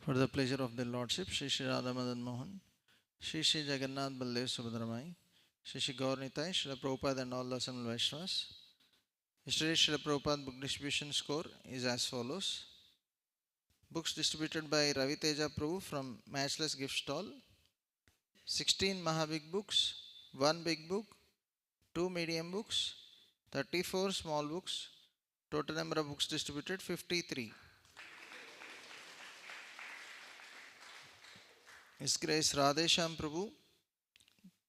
For the pleasure of the Lordship, Shri Shri Radha Madanmohan, Shri Shri Jagannath Baldev Subhadramai, Shri Shri Gaur Nitai, Shri Prabhupada and all the assembled Vaishnavas. Yesterday, Shri Prabhupada book distribution score is as follows. Books distributed by Ravi Teja Prabhu from Matchless Gift Stall. 16 Mahabig books, 1 big book, 2 medium books, 34 small books. Total number of books distributed 53. His Grace Radhesham Prabhu,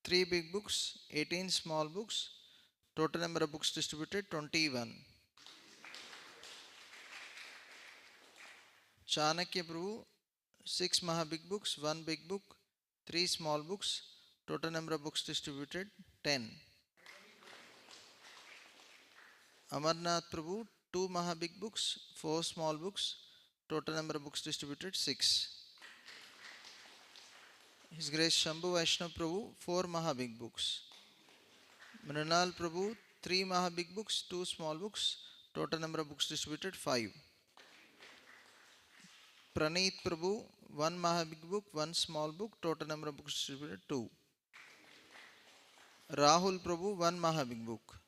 3 big books, 18 small books. Total number of books distributed 21. Chanakya Prabhu, 6 Mahabig books, 1 big book, 3 small books. Total number of books distributed 10. Amarnath Prabhu, 2 Mahabig books, 4 small books. Total number of books distributed 6. His Grace Shambhu Vaishnav Prabhu, 4 Mahabig books. Mrinal Prabhu, 3 Mahabig books, 2 small books. Total number of books distributed 5. Praneeth Prabhu, 1 Mahabig book, 1 small book. Total number of books distributed 2. Rahul Prabhu, 1 Mahabig book.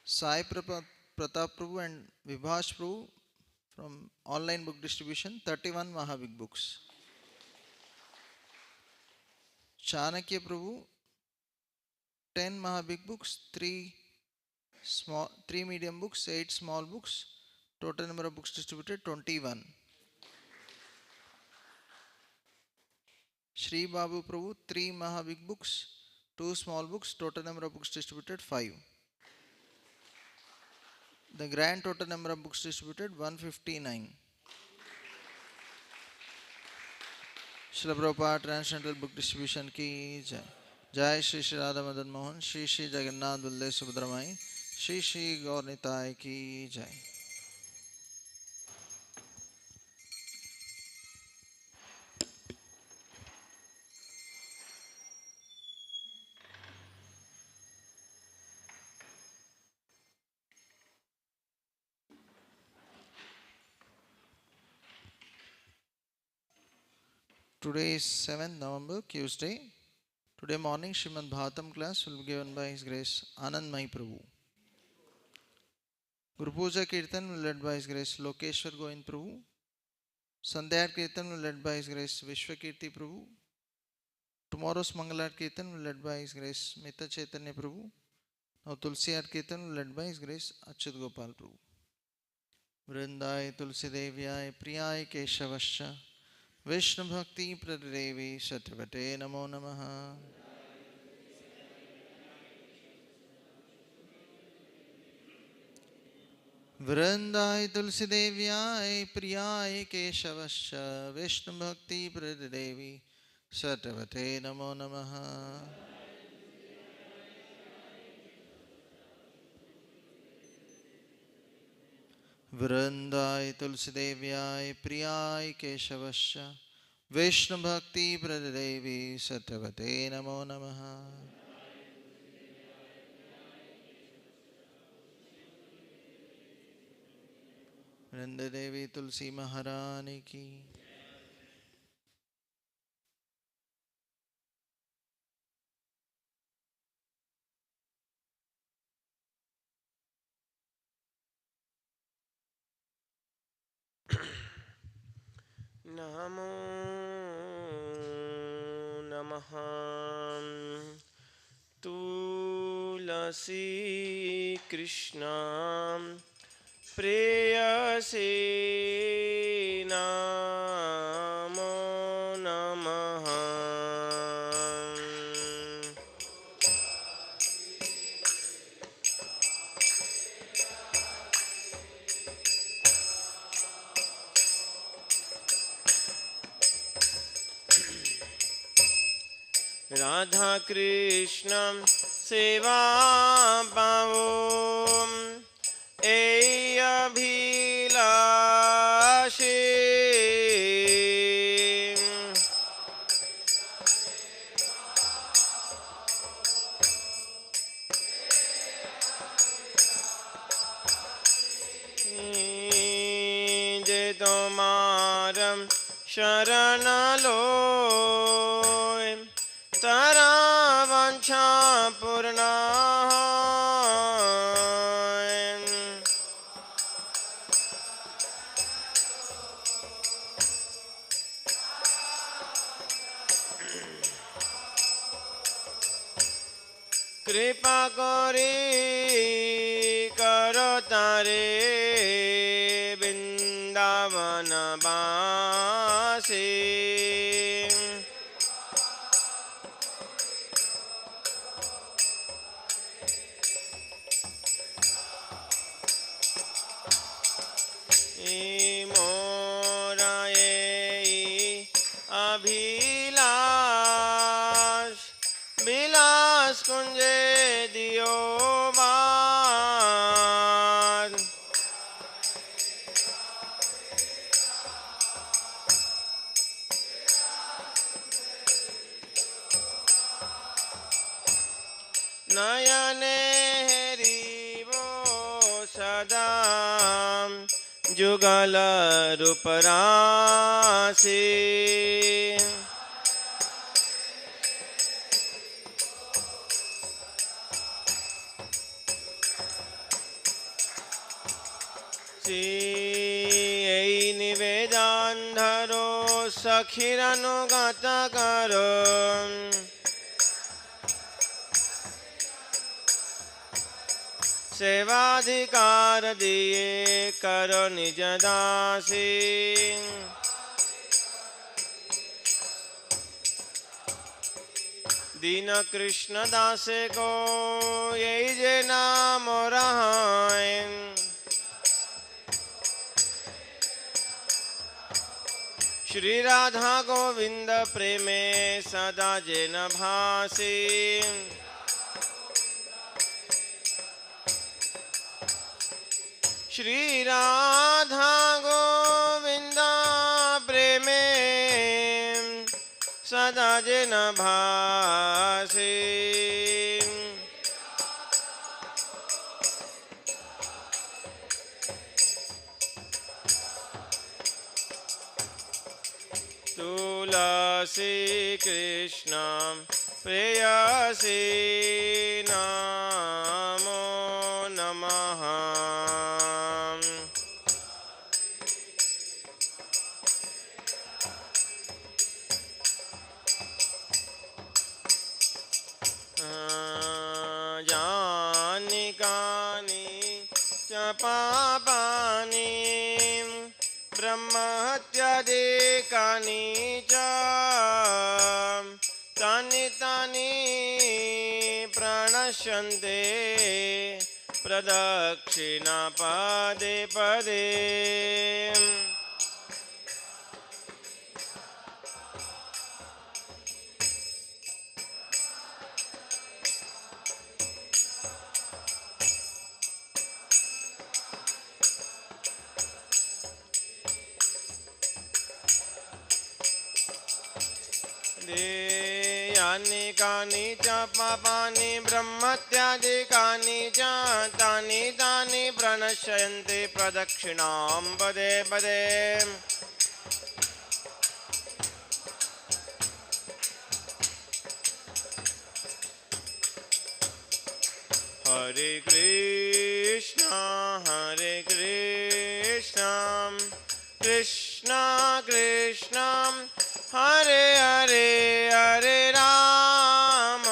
Sai Pratap Prabhu and Vibhash Prabhu from online book distribution, 31 Mahabig books. Chanakya Prabhu, 10 Mahabig books, 3 medium books, 8 small books. Total number of books distributed 21. Shri Babu Prabhu, 3 Mahabig books, 2 small books. Total number of books distributed 5. The grand total number of books distributed 159. Srila Prabhupada Transcendental Book Distribution ki jai. Jai Shri Shri Radha Madanmohan, Shri Shri Jagannath Baldev Subhadramai, Shri Shri Gaur Nitai ki jai. Today is 7th November, Tuesday. Today morning, Srimad Bhagavatam class will be given by His Grace Anandmai Prabhu. Guru Puja Kirtan will be led by His Grace Lokeshwar Govind Prabhu. Sandhyar Kirtan will be led by His Grace Vishwakirti Prabhu. Tomorrow's Mangalar Kirtan will be led by His Grace Mita Chaitanya Prabhu. Now Tulsiyar Kirtan will be led by His Grace Achyut Gopal Prabhu. Vrindai Tulsi Devyai Priyai Keshavascha Vishnu Bhakti Pradevi Satyavate Namo Namaha. Vrindai Tulsi Devyai Priyai Keshavascha Vishnu Bhakti Pradevi Satyavate Namo Namaha. Vrindai Tulsi Devyai Priyai Keshavascha Vishnu Bhakti Pradevi Satyavate Namo Namaha. Vrinda Devi Tulsi Maharani ki. Namo Namaha Tulasi Krishna Preyasi Namo Namaha Radha Krishna Seva Pavo Ei Abhilashi Je Tomaram शरण लो तारा वांछा पूर्ण कृपा करे करो तारे वृंदावन बासी मोरा अभिलाष विलास कुंजे दियो बार नयने हरिवो सदा जुगल रूप राशि निवेदन धरो सखीर अनुगत करो सेवाधिकार दिए करो निज दासी दीन कृष्ण दासे को यही जे नाम रहाय श्री राधा गोविंद प्रेमे सदा जेन भासी श्री राधा गोविंद प्रेमे सदा जेन भासी तुलसी कृष्ण प्रेयसी नमो नमः जानि कानि च पापानि ब्रह्महत्यादिकानि च तानि तानि प्रणश्यन्ते प्रदक्षिणा पदे पदे यानि कानि च पापानि ब्रह्मत्यादिकानि च तानि तानि प्रणश्यन्ति प्रदक्षिणां पदे पदे हरे Krishna Krishna Krishna Hare Hare Hare Ram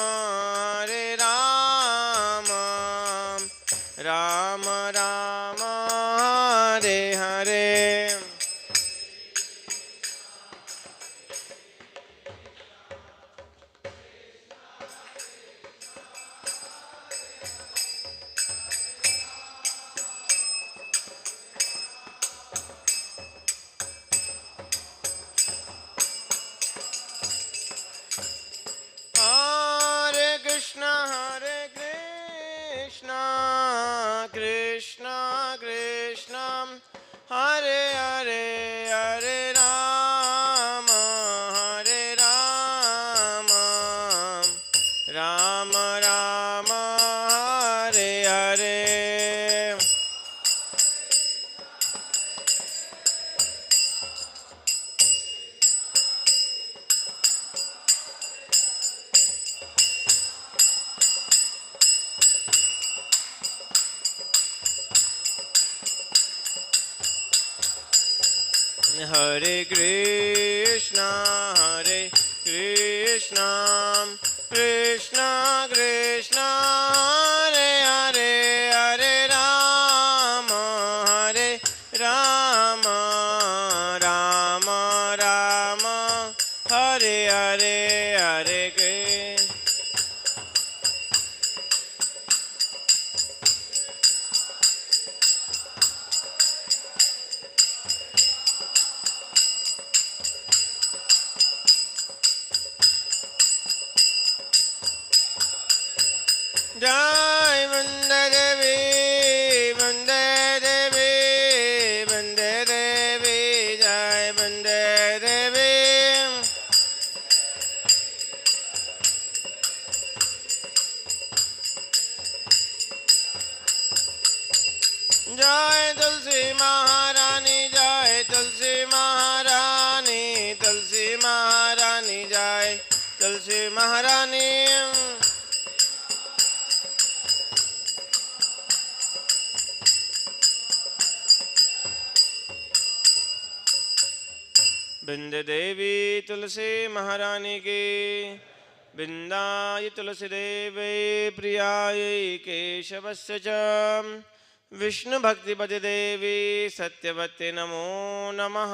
Ram Ram Hare Hare Krishna Krishna Hare Hare Hare Ram Ram Ram Hare Hare Hare Krishna, Hare Krishna, Krishna Krishna, Hare Hare, Hare Rama, Hare Rama, Rama Rama, Hare Hare, Hare Krishna. Jai Vande Devi, Vande Devi, Vande Devi, Jai Vande Devi. Jai Tulsi Maharani, Jai Tulsi Maharani, Tulsi Maharani, Jai Tulsi Maharani. बिंद देवी तुलसी महारानी की, बिंदाय तुलसी देवे प्रियाय केशवस्य च, विष्णु भक्ति पद देवी सत्यवते नमो नमः।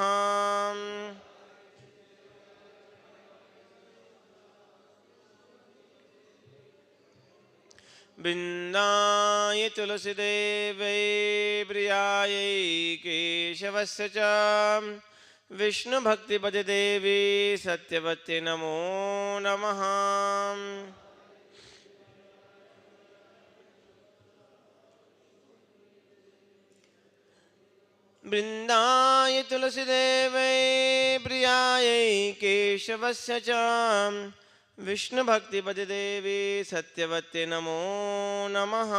बिंदाय तुलसी देवे प्रियाय केशवस्य च, विष्णु भक्ति पद देवी सत्यवते नमो नमः। वृंदाय तुलसी देवे प्रियाय केशवस्य च, विष्णु भक्ति पद देवी सत्यवते नमो नमः।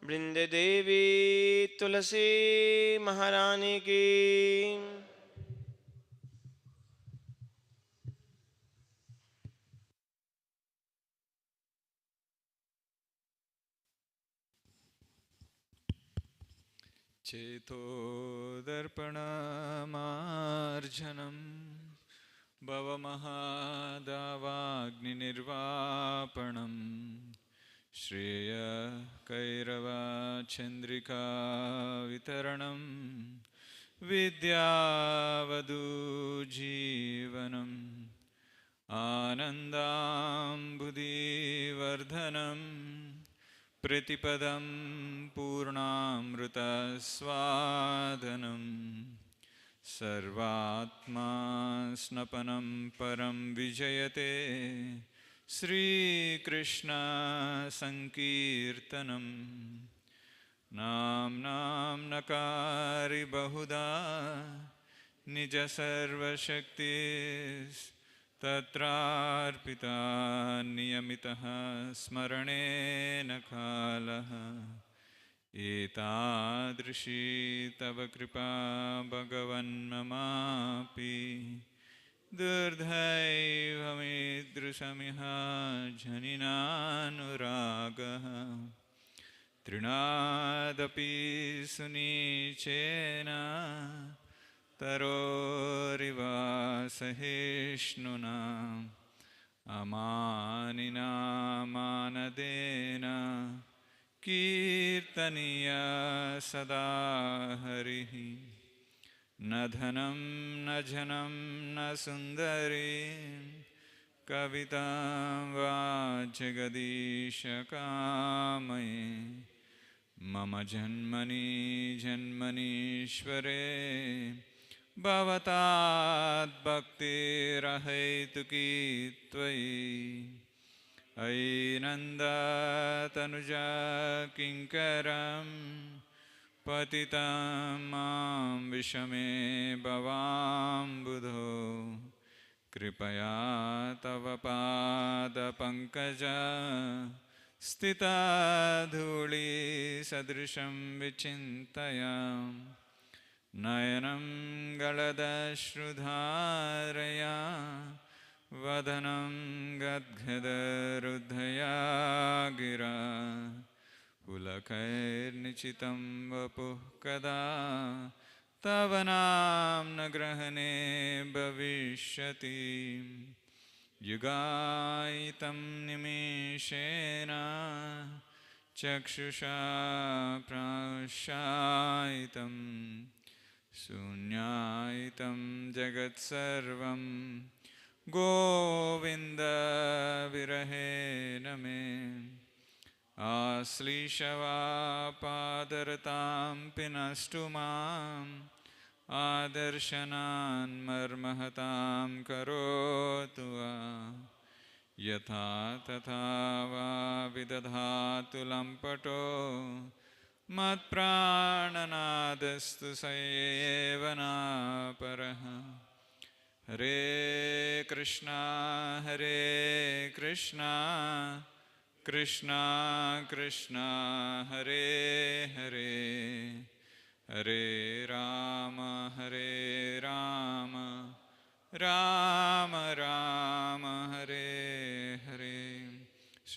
वृंद देवी तुलसी महारानी की। चेतो दर्पणमार्जनं भवमहादावाग्निर्वापणं श्रेय कैरवचन्द्रिका वितरणं विद्यावधूजीवनम् आनन्दाम्बुधिवर्धनं प्रतिपदं पूर्णामृतस्वादनं सर्वात्मा स्नपनं परं विजयते श्रीकृष्णसङ्कीर्तनं नाम्नां नकारि बहुधा निजसर्वशक्तिस्तत्रार्पिता नियमितः स्मरणेन कालः एतादृशी तव कृपा भगवन्ममापि दुर्दैवमीदृशमिह जनिनानुरागः तृणादपि सुनीचेन तरोरिव सहिष्णुना अमानिना मानदेन कीर्तनीय सदा हरिः न धनं न जनं न सुन्दरी कवितां वा जगदीश कामये मम जन्मनि जन्मनीश्वरे भवताद्भक्तिरहैतुकी त्वयि अयि नन्दतनुजा किङ्करं पतितं मां विषमे भवाम्बुधो कृपया तव पादपङ्कज स्थिता धूलिसदृशं विचिन्तयाम् नयनं गलदश्रुधारया वदनं गद्गदरुद्धया गिरा पुलकैर्निचितं वपुः कदा तव नाम्न ग्रहणे भविष्यति युगायितं निमेषेण चक्षुषा प्राशायितं शून्यायितं जगत्सर्वं गोविन्दविरहेण मे आश्लीषवापादरतां पिनष्टु माम् आदर्शनान् मर्महतां करोतु वा यथा तथा वा विदधातु लम्पटो मत्प्राणनादस्तु स एव नापरः हरे Krishna Krishna Krishna Hare Hare Hare Ram Ram Ram Hare Hare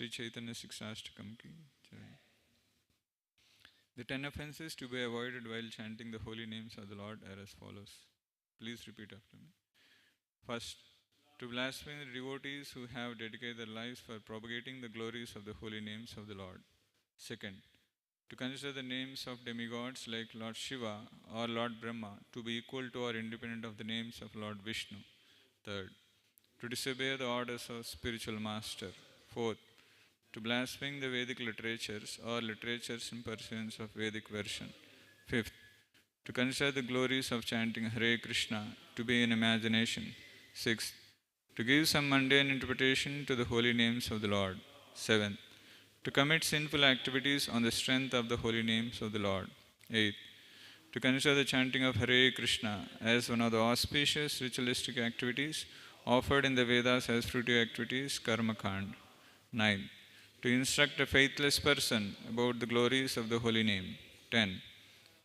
Sri Chaitanya Siksashtakam ki jai. The 10 offenses to be avoided while chanting the holy names of the Lord are as follows. Please repeat after me. First, to blaspheme the devotees who have dedicated their lives for propagating the glories of the holy names of the Lord. Second, to consider the names of demigods like Lord Shiva or Lord Brahma to be equal to or independent of the names of Lord Vishnu. Third, to disobey the orders of spiritual master. Fourth, to blaspheme the Vedic literatures or literatures in pursuance of Vedic version. Fifth, to consider the glories of chanting Hare Krishna to be in imagination. Sixth, to give some mundane interpretation to the holy names of the Lord. Seventh, to commit sinful activities on the strength of the holy names of the Lord. Eighth, to consider the chanting of Hare Krishna as one of the auspicious ritualistic activities offered in the Vedas as fruitive activities, Karma Kand. Ninth, to instruct a faithless person about the glories of the holy name. 10.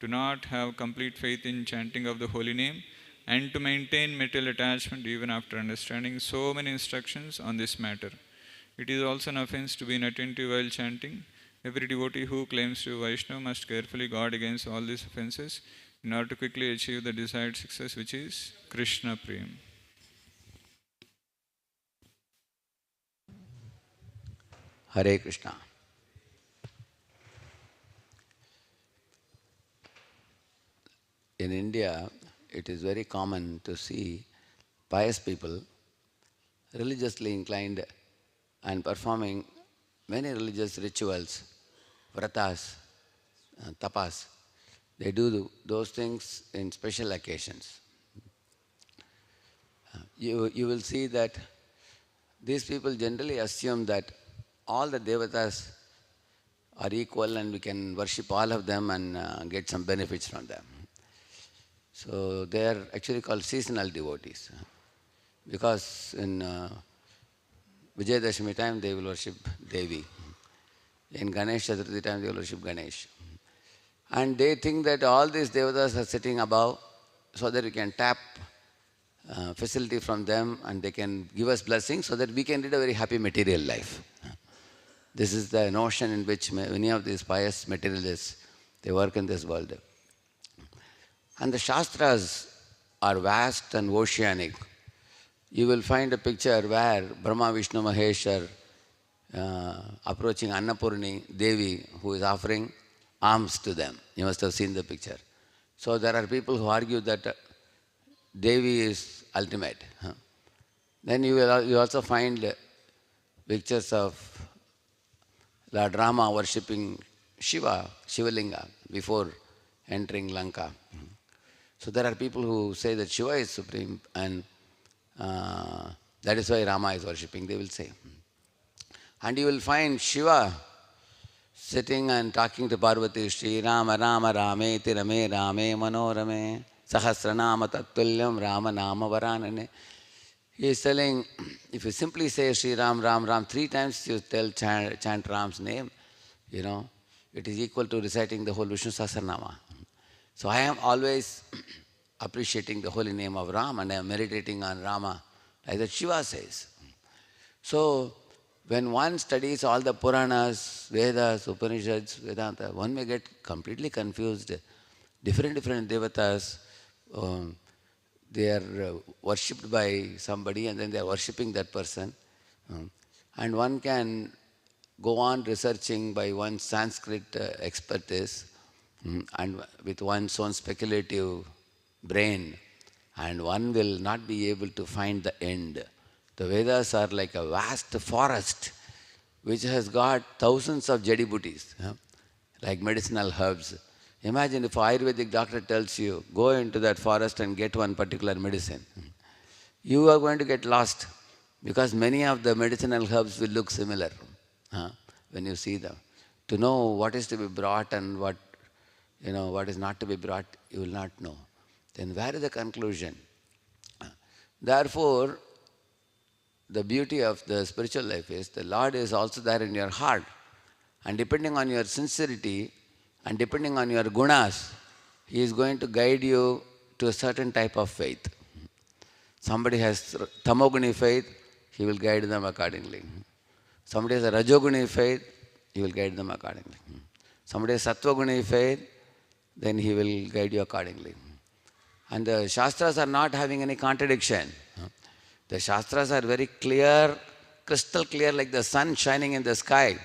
To not have complete faith in chanting of the holy name and to maintain material attachment even after understanding so many instructions on this matter. It is also an offense to be inattentive while chanting. Every devotee who claims to be Vaishnava must carefully guard against all these offenses in order to quickly achieve the desired success, which is Krishna Prem. Hare Krishna. In India, it is very common to see pious people religiously inclined and performing many religious rituals, vratas, tapas. They do those things in special occasions. You will see that these people generally assume that all the devatas are equal and we can worship all of them and get some benefits from them. So they are actually called seasonal devotees, because in Vijayadashami time they will worship Devi. In Ganesh Chaturthi time they will worship Ganesh. And they think that all these devatas are sitting above so that we can tap facility from them and they can give us blessings so that we can lead a very happy material life. This is the notion in which many of these pious materialists, they work in this world. And the Shastras are vast and oceanic. You will find a picture where Brahma, Vishnu, Mahesh are approaching Annapurni Devi, who is offering alms to them. You must have seen the picture. So there are people who argue that Devi is ultimate. Then you also find pictures of Lord Rama worshipping Shiva, Shivalinga, before entering Lanka. So there are people who say that Shiva is supreme and that is why Rama is worshipping, they will say. And you will find Shiva sitting and talking to Parvati, Shri Rama Rama Rameti Rame Rame Manorame Sahasranama Tattulyam Rama Nama Varanane. He is telling, if you simply say Shri Ram Ram Ram 3 times, you chant Ram's name, it is equal to reciting the whole Vishnu Sahasranama. So I am always appreciating the holy name of Ram and I am meditating on Rama, like that Shiva says. So, when one studies all the Puranas, Vedas, Upanishads, Vedanta, one may get completely confused. Different devatas, um, they are worshipped by somebody and then they are worshipping that person. Um, and one can go on researching by one's Sanskrit expertise and with one's own speculative brain, and one will not be able to find the end. The Vedas are like a vast forest which has got thousands of jadibutis, like medicinal herbs. Imagine if an Ayurvedic doctor tells you, go into that forest and get one particular medicine. You are going to get lost because many of the medicinal herbs will look similar when you see them. To know what is to be brought and what is not to be brought, you will not know. Then where is the conclusion? Therefore, the beauty of the spiritual life is the Lord is also there in your heart. And depending on your sincerity and depending on your gunas, He is going to guide you to a certain type of faith. Somebody has tamoguni faith, He will guide them accordingly. Somebody has a rajoguni faith, He will guide them accordingly. Somebody has sattvaguni faith, then He will guide you accordingly. And the Shastras are not having any contradiction. The Shastras are very clear, crystal clear, like the sun shining in the sky.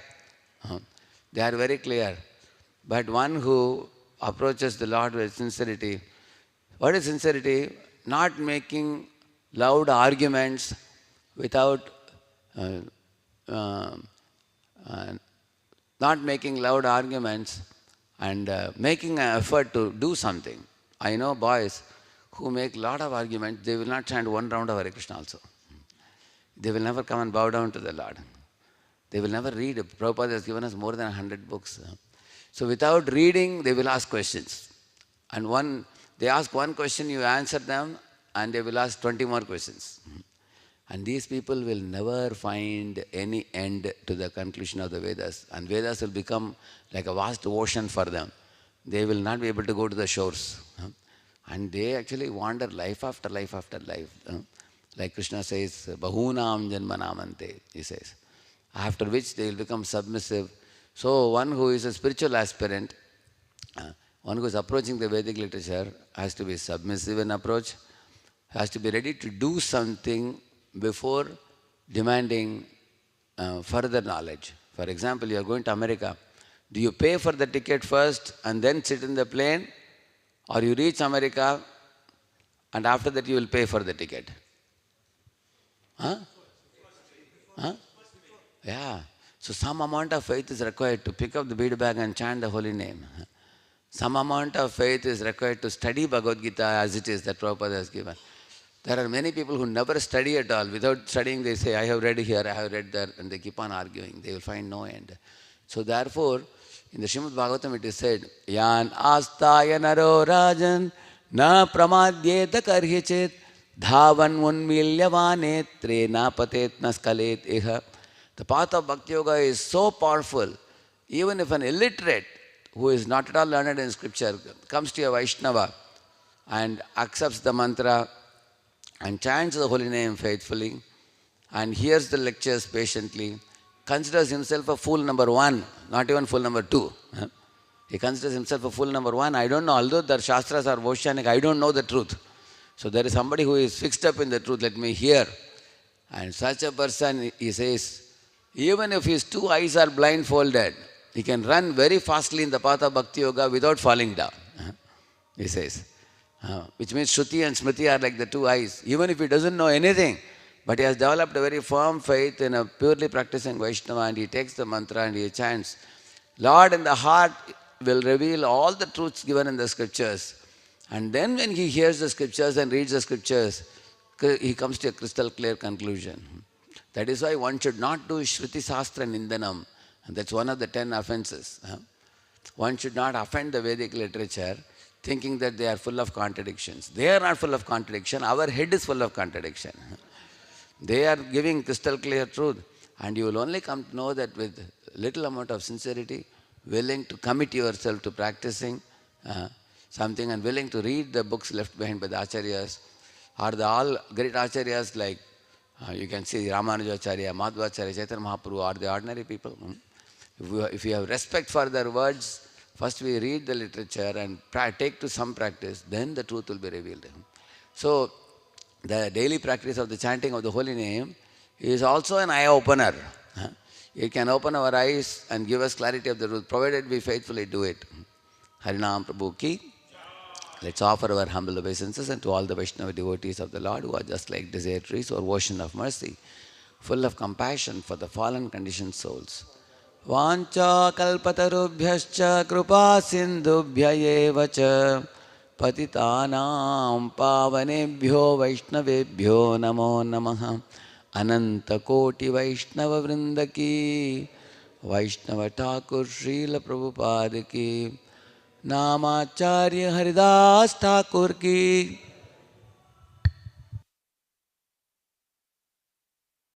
They are very clear. But one who approaches the Lord with sincerity, what is sincerity? Not making loud arguments without, not making loud arguments and making an effort to do something. I know boys who make lot of arguments, they will not chant one round of Hare Krishna also. They will never come and bow down to the Lord. They will never read. Prabhupada has given us more than 100 books. So without reading, they will ask questions. And they ask one question, you answer them, and they will ask 20 more questions. And these people will never find any end to the conclusion of the Vedas. And Vedas will become like a vast ocean for them. They will not be able to go to the shores. And they actually wander life after life after life. Like Krishna says, Bahunam Janmanamante, he says. After which they will become submissive. So one who is a spiritual aspirant, one who is approaching the Vedic literature, has to be submissive in approach, has to be ready to do something before demanding further knowledge. For example, you are going to America. Do you pay for the ticket first and then sit in the plane? Or you reach America and after that you will pay for the ticket? Yeah. So some amount of faith is required to pick up the bead bag and chant the holy name. Some amount of faith is required to study Bhagavad Gita as it is that Prabhupada has given. There are many people who never study at all. Without studying, they say, I have read here, I have read there, and they keep on arguing. They will find no end. So therefore, in the Srimad Bhagavatam it is said, Yan astaya naro rajan na pramadyeta karhyachet dhavan unmilyavanettre na patet na skalet iha. The path of Bhakti Yoga is so powerful, even if an illiterate who is not at all learned in scripture comes to a Vaishnava and accepts the mantra and chants the holy name faithfully and hears the lectures patiently, considers himself a fool number one, not even fool number two. He considers himself a fool number one. I don't know, although the Shastras are oceanic, I don't know the truth. So there is somebody who is fixed up in the truth, let me hear. And such a person, he says, even if his two eyes are blindfolded, he can run very fastly in the path of Bhakti Yoga without falling down, he says. Which means Shruti and Smriti are like the two eyes. Even if he doesn't know anything, but he has developed a very firm faith in a purely practicing Vaishnava and he takes the mantra and he chants. Lord in the heart will reveal all the truths given in the scriptures. And then when he hears the scriptures and reads the scriptures, he comes to a crystal clear conclusion. That is why one should not do Shruti Sastra Nindanam. And that's one of the 10 offenses. One should not offend the Vedic literature thinking that they are full of contradictions. They are not full of contradiction. Our head is full of contradiction. They are giving crystal clear truth. And you will only come to know that with little amount of sincerity, willing to commit yourself to practicing something and willing to read the books left behind by the Acharyas or the all great Acharyas like You can see Ramanujacharya, Madhvacharya, Chaitanya Mahaprabhu are the ordinary people. If we have respect for their words, first we read the literature and take to some practice, then the truth will be revealed. So, the daily practice of the chanting of the holy name is also an eye-opener. It can open our eyes and give us clarity of the truth, provided we faithfully do it. Harinam Prabhu ki. Let's offer our humble obeisances and to all the Vaishnava devotees of the Lord who are just like desert trees or ocean of mercy, full of compassion for the fallen conditioned souls. Vancha kalpatarubhyascha kripa sindhubhya eva cha patitanam pavanebhyo vaishnavebhyo namo namaha ananta koti vaishnava vrindaki Vaishnava Thakur Srila Prabhupada ki Namacharya Haridas Thakur ki